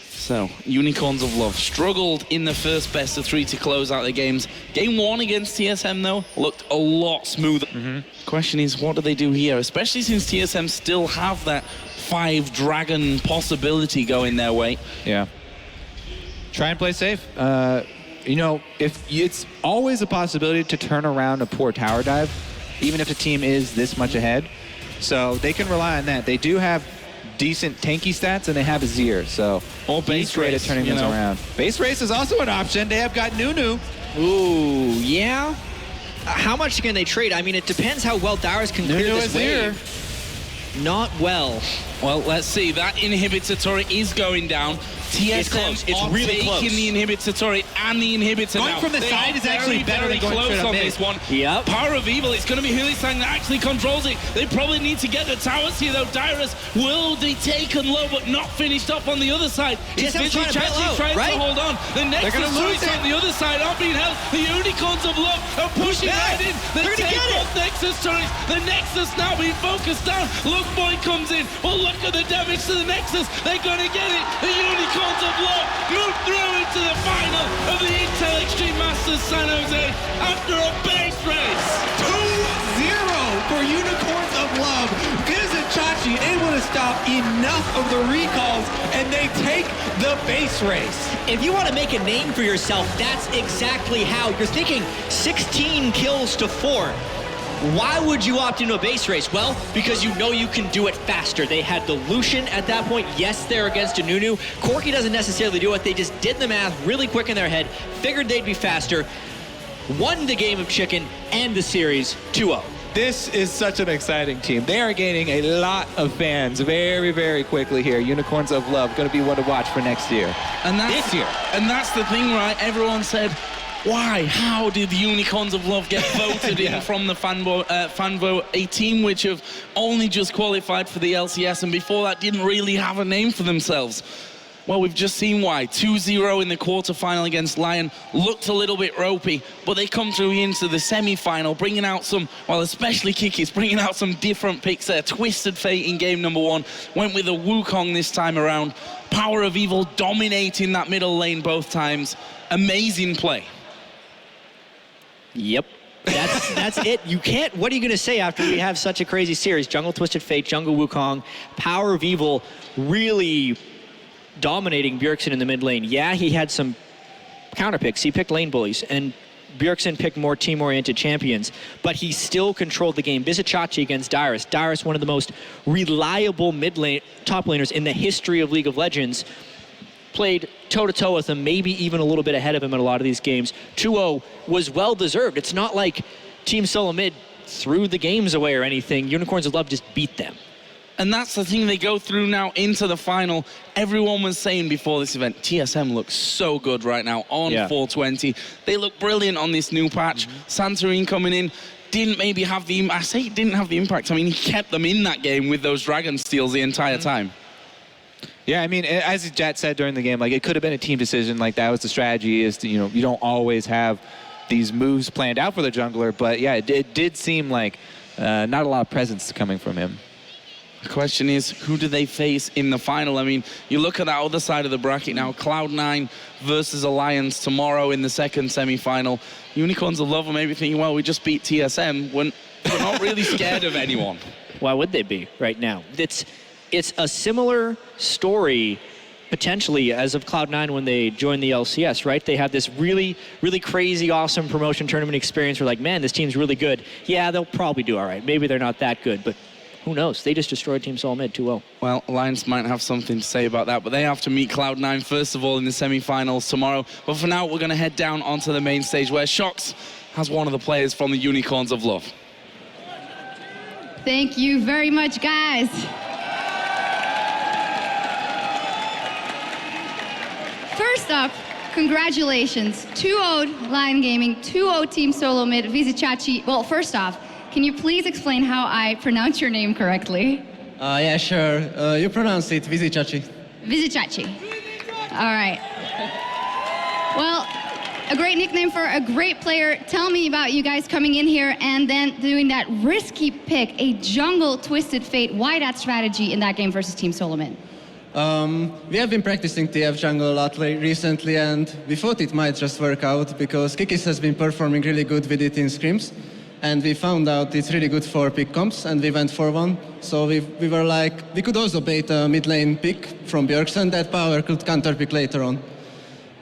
So, Unicorns of Love struggled in the first best of 3 to close out the games. Game 1 against TSM, though, looked a lot smoother. Question is, what do they do here? Especially since TSM still have that 5 Dragon possibility going their way. Yeah. Try and play safe. You know, if it's always a possibility to turn around a poor tower dive, even if the team is this much ahead. So they can rely on that. They do have decent tanky stats, and they have a Azir, so or base race, to turning this around. Base race is also an option. They have got Nunu. Ooh, yeah. How much can they trade? I mean, it depends how well Dyrus can clear this wave. Not well. Well, let's see. That inhibitor turret is going down. TSM It's really close. taking the inhibitor turret and the inhibitor Going now. from the They side are is actually very, better very than going close straight up on mid. this one. Yep. Power of Evil. It's going to be Hulisang that actually controls it. They probably need to get the towers here, though. Dyrus will be taken low, but not finished up on the other side. It's TSM's trying to bail out, trying right? to hold on. The Nexus gonna lose turrets on the other side aren't being held. The Unicorns of Love are pushing right in. They take both Nexus turrets. The Nexus now being focused down. Look, Boy comes in. Well, look at the damage to the Nexus. They're going to get it. The Unicorns of Love move through into the final of the Intel Extreme Masters San Jose after a base race. 2-0 for Unicorns of Love. Vizichachi able to stop enough of the recalls, and they take the base race. If you want to make a name for yourself, that's exactly how. You're thinking 16 kills to 4. Why would you opt into a base race? Well, because you know you can do it faster. They had the Lucian at that point. Yes, they're against a Nunu. Corki doesn't necessarily do it. They just did the math really quick in their head, figured they'd be faster, won the game of chicken and the series 2-0. This is such an exciting team. They are gaining a lot of fans very, very quickly here. Unicorns of Love, going to be one to watch for next year. And this year. And that's the thing, right? Everyone said, why? How did the Unicorns of Love get voted in from the fan vote? A team which have only just qualified for the LCS and before that didn't really have a name for themselves. Well, we've just seen why. 2-0 in the quarterfinal against Lion. Looked a little bit ropey, but they come through into the semi-final, bringing out some, well, especially Kiki's, bringing out some different picks there. Twisted Fate in game number 1. Went with a Wukong this time around. Power of Evil dominating that middle lane both times. Amazing play. Yep. That's it. You can't. What are you going to say after we have such a crazy series? Jungle Twisted Fate, Jungle Wukong, Power of Evil really dominating Bjergsen in the mid lane. Yeah, he had some counter picks. He picked lane bullies, and Bjergsen picked more team-oriented champions, but he still controlled the game. Vizichachi against Dyrus. Dyrus, one of the most reliable mid lane top laners in the history of League of Legends. Played toe-to-toe with him, maybe even a little bit ahead of him in a lot of these games. 2-0 was well-deserved. It's not like Team SoloMid threw the games away or anything. Unicorns of Love just beat them. And that's the thing, they go through now into the final. Everyone was saying before this event, TSM looks so good right now on 420. They look brilliant on this new patch. Santorin coming in, didn't maybe have the, I say didn't have the impact. I mean, he kept them in that game with those Dragon Steals the entire time. Yeah, I mean, as Jet said during the game, like, it could have been a team decision. Like, that was the strategy, is to, you know, you don't always have these moves planned out for the jungler. But yeah, it did seem like not a lot of presence coming from him. The question is, who do they face in the final? I mean, you look at that other side of the bracket now, Cloud9 versus Alliance tomorrow in the second semi-final. Unicorns of Love are maybe thinking, well, we just beat TSM. We're not really scared of anyone. Why would they be right now? It's a similar story, potentially, as of Cloud9 when they joined the LCS, right? They have this really, really crazy, awesome promotion tournament experience. We're like, man, this team's really good. Yeah, they'll probably do all right. Maybe they're not that good, but who knows? They just destroyed Team SoloMid 2-0. Well, Alliance might have something to say about that, but they have to meet Cloud9 first of all in the semi-finals tomorrow. But for now, we're going to head down onto the main stage where Shox has one of the players from the Unicorns of Love. Thank you very much, guys. First up, congratulations. 2-0 Lion Gaming, 2-0 Team SoloMid, Vizichachi. Well, first off, can you please explain how I pronounce your name correctly? Yeah, sure. You pronounce it Vizichachi. Vizichachi. All right. Well, a great nickname for a great player. Tell me about you guys coming in here and then doing that risky pick, a jungle Twisted Fate. Why that strategy in that game versus Team SoloMid? We have been practicing TF jungle a lot recently, and we thought it might just work out because Kikis has been performing really good with it in scrims. And we found out it's really good for pick comps, and we went for one. So we were like, we could also bait a mid lane pick from Bjergsen that power could counter pick later on.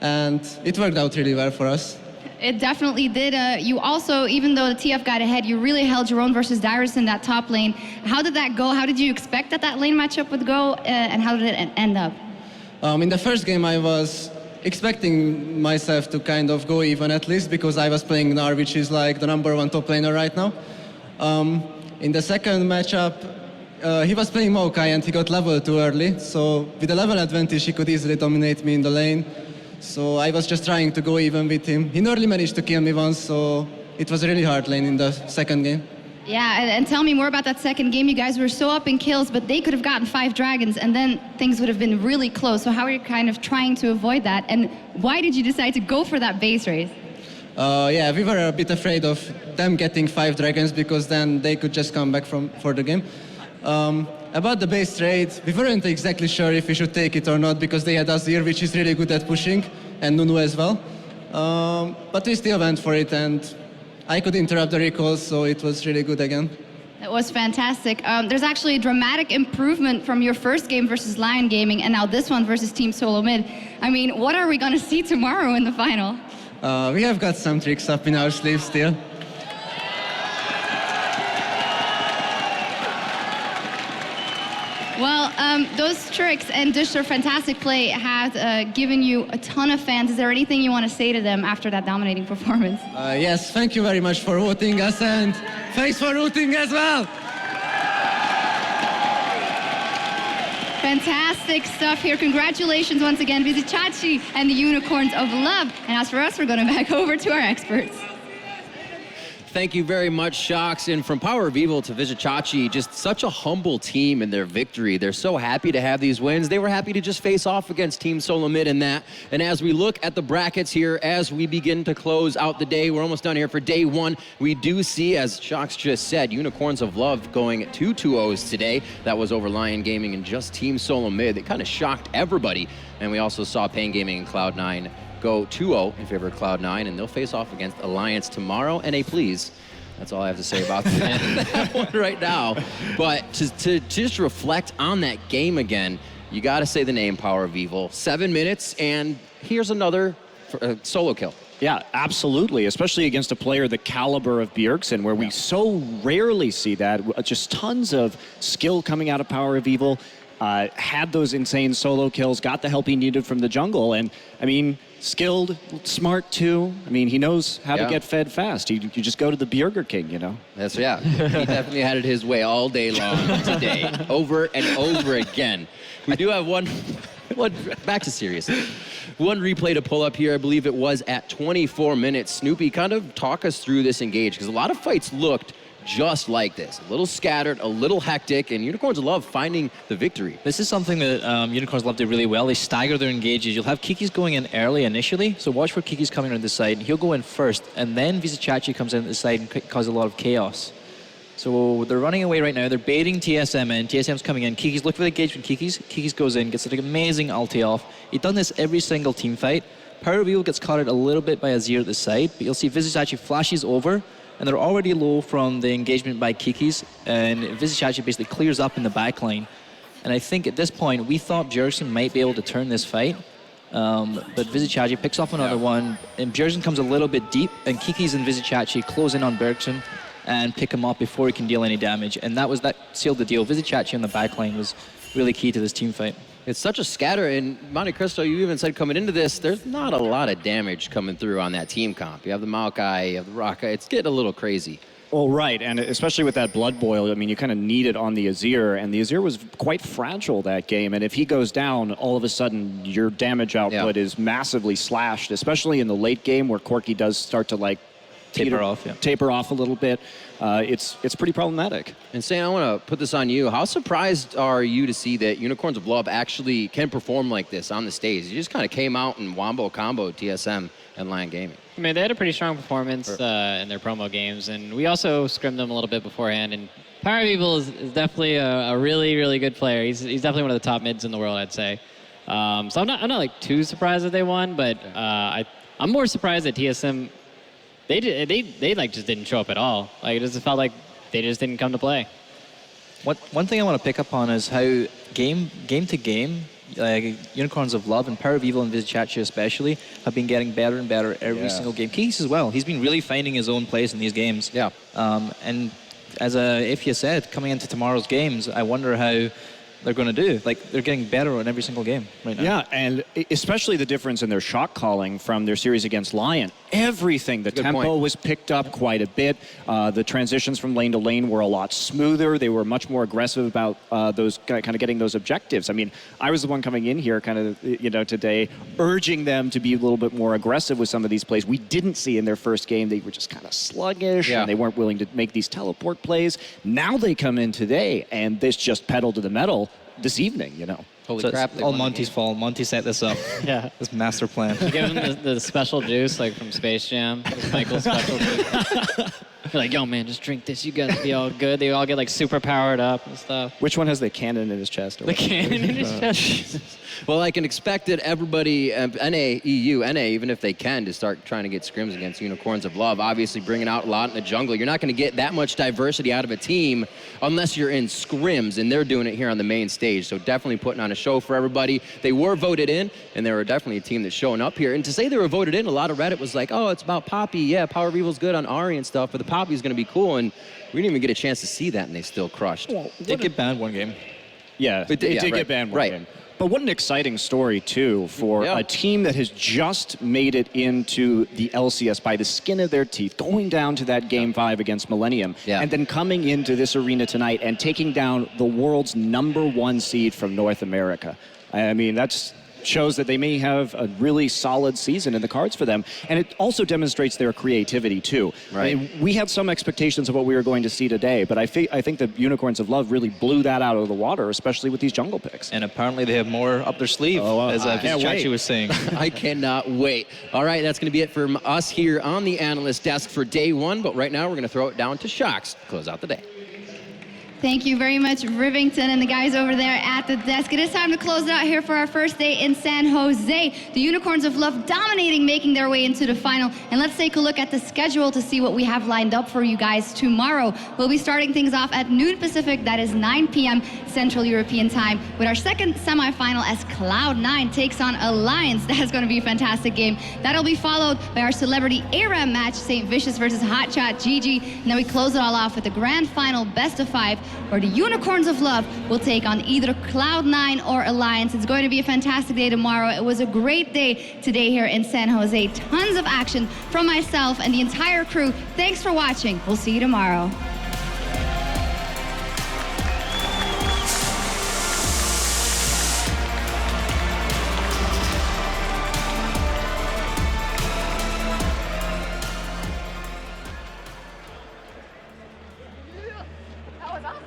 And it worked out really well for us. It definitely did. You also, even though the TF got ahead, you really held your own versus Dyrus in that top lane. How did that go? How did you expect that lane matchup would go, and how did it end up? In the first game, I was expecting myself to kind of go even at least because I was playing Gnar, which is like the #1 top laner right now. In the second matchup, he was playing Maokai and he got level too early. So with the level advantage, he could easily dominate me in the lane. So I was just trying to go even with him. He nearly managed to kill me once, so it was a really hard lane in the second game. Yeah, and tell me more about that second game. You guys were so up in kills, but they could have gotten 5 dragons, and then things would have been really close. So how are you kind of trying to avoid that? And why did you decide to go for that base race? Yeah, we were a bit afraid of them getting 5 dragons because then they could just come back for the game. About the base trade, we weren't exactly sure if we should take it or not because they had Azir, which is really good at pushing, and Nunu as well. But we still went for it, and I could interrupt the recalls, so it was really good again. It was fantastic. There's actually a dramatic improvement from your first game versus Lion Gaming, and now this one versus Team SoloMid. I mean, what are we going to see tomorrow in the final? We have got some tricks up in our sleeves still. Well, those tricks and just your fantastic play have given you a ton of fans. Is there anything you want to say to them after that dominating performance? Yes, thank you very much for voting us, and thanks for rooting as well. Fantastic stuff here. Congratulations once again, Vizichachi and the Unicorns of Love. And as for us, we're going back over to our experts. Thank you very much, Shox. And from Power of Evil to Vizichachi, just such a humble team in their victory. They're so happy to have these wins. They were happy to just face off against Team SoloMid in that. And as we look at the brackets here, as we begin to close out the day, we're almost done here for day one. We do see, as Shox just said, Unicorns of Love going 2 2-0s today. That was over Lion Gaming and just Team SoloMid. They kind of shocked everybody. And we also saw Pain Gaming and Cloud9 go 2-0 in favor of Cloud9, and they'll face off against Alliance tomorrow. And a please. That's all I have to say about that one right now. But to just reflect on that game again, you got to say the name Power of Evil. 7 minutes, and here's another solo kill. Yeah, absolutely, especially against a player the caliber of Bjergsen, where we so rarely see that. Just tons of skill coming out of Power of Evil. Had those insane solo kills, got the help he needed from the jungle, and I mean, skilled, smart too. I mean, he knows how to get fed fast. You just go to the Burger King, you know? He definitely had it his way all day long today, over and over again. We do have one, back to serious. One replay to pull up here, I believe it was at 24 minutes. Snoopy, kind of talk us through this engage, because a lot of fights looked just like this. A little scattered, a little hectic, and Unicorns of Love finding the victory. This is something that Unicorns of Love did really well. They stagger their engages. You'll have Kikis going in early initially, so watch for Kikis coming on this side. He'll go in first, and then Vizichachi comes in at the side and cause a lot of chaos. So they're running away right now. They're baiting TSM in. TSM's coming in. Kikis, look for the engage from Kikis. Kikis goes in, gets an amazing ulti off. He's done this every single team fight. Power of Evil gets caught out a little bit by Azir at the side, but you'll see Vizichachi flashes over, and they're already low from the engagement by Kikis, and Vizichachi basically clears up in the backline. And I think at this point, we thought Bjergsen might be able to turn this fight, but Vizichachi picks off another one, and Bjergsen comes a little bit deep, and Kikis and Vizichachi close in on Bjergsen, and pick him up before he can deal any damage. And that sealed the deal. Vizicachi on the backline was really key to this team fight. It's such a scatter. In Monte Cristo, you even said coming into this, there's not a lot of damage coming through on that team comp. You have the Maokai, you have the Raka. It's getting a little crazy. Well, right, and especially with that blood boil, I mean, you kind of need it on the Azir, and the Azir was quite fragile that game, and if he goes down, all of a sudden your damage output is massively slashed, especially in the late game where Corki does start to like taper off a little bit. It's pretty problematic. And Sam, I want to put this on you. How surprised are you to see that Unicorns of Love actually can perform like this on the stage? You just kind of came out and wombo combo TSM and Lion Gaming. I mean, they had a pretty strong performance in their promo games, and we also scrimmed them a little bit beforehand. And Power of Evil is definitely a really, really good player. He's definitely one of the top mids in the world, I'd say. So I'm not like too surprised that they won, but I'm more surprised that TSM they like just didn't show up at all. Like it just felt like they just didn't come to play. One thing I want to pick up on is how game to game, Unicorns of Love and Power of Evil and Vizicachi especially have been getting better and better every single game. Keys as well. He's been really finding his own place in these games. Yeah. And as Ifya said, coming into tomorrow's games, I wonder how they're going to do. Like, they're getting better in every single game right now. Yeah, and especially the difference in their shot calling from their series against Lion. Everything, the tempo was picked up quite a bit. The transitions from lane to lane were a lot smoother. They were much more aggressive about those kind of getting those objectives. I mean, I was the one coming in here kind of, today, urging them to be a little bit more aggressive with some of these plays. We didn't see in their first game. They were just kind of sluggish, and they weren't willing to make these teleport plays. Now they come in today, and this just pedal to the metal this evening, Holy crap. It's all Monty's fault. Monty set this up. Yeah. This master plan. Give them the special juice, like from Space Jam. Michael's special juice. You're like, yo, man, just drink this. You guys be all good. They all get like super powered up and stuff. Which one has the cannon in his chest? The cannon in his chest. Well, I can expect that everybody, NA, EU, NA, even if they can, to start trying to get scrims against Unicorns of Love. Obviously, bringing out a lot in the jungle. You're not going to get that much diversity out of a team unless you're in scrims, and they're doing it here on the main stage. So definitely putting on a show for everybody. They were voted in, and they were definitely a team that's showing up here. And to say they were voted in, a lot of Reddit was like, oh, it's about Poppy. Yeah, Power of Evil's good on Ari and stuff, but the Poppy's going to be cool. And we didn't even get a chance to see that, and they still crushed. Well, did get banned one game. Yeah, it did get banned one game. But what an exciting story, too, for a team that has just made it into the LCS by the skin of their teeth, going down to that Game 5 against Millennium, and then coming into this arena tonight and taking down the world's #1 seed from North America. I mean, that shows that they may have a really solid season in the cards for them. And it also demonstrates their creativity, too. Right. I mean, we had some expectations of what we were going to see today, but I think the Unicorns of Love really blew that out of the water, especially with these jungle picks. And apparently they have more up their sleeve, as Vizicachi was saying. I cannot wait. All right, that's going to be it from us here on the analyst desk for day one, but right now we're going to throw it down to Shox to close out the day. Thank you very much, Rivington and the guys over there at the desk. It is time to close it out here for our first day in San Jose. The Unicorns of Love dominating, making their way into the final. And let's take a look at the schedule to see what we have lined up for you guys tomorrow. We'll be starting things off at noon Pacific, that is 9 p.m. Central European time, with our second semifinal as Cloud9 takes on Alliance. That's going to be a fantastic game. That'll be followed by our celebrity ARAM match, St. Vicious versus Hotshot GG. And then we close it all off with the grand final best of 5, where the Unicorns of Love will take on either Cloud9 or Alliance. It's going to be a fantastic day tomorrow. It was a great day today here in San Jose. Tons of action from myself and the entire crew. Thanks for watching. We'll see you tomorrow. That was awesome.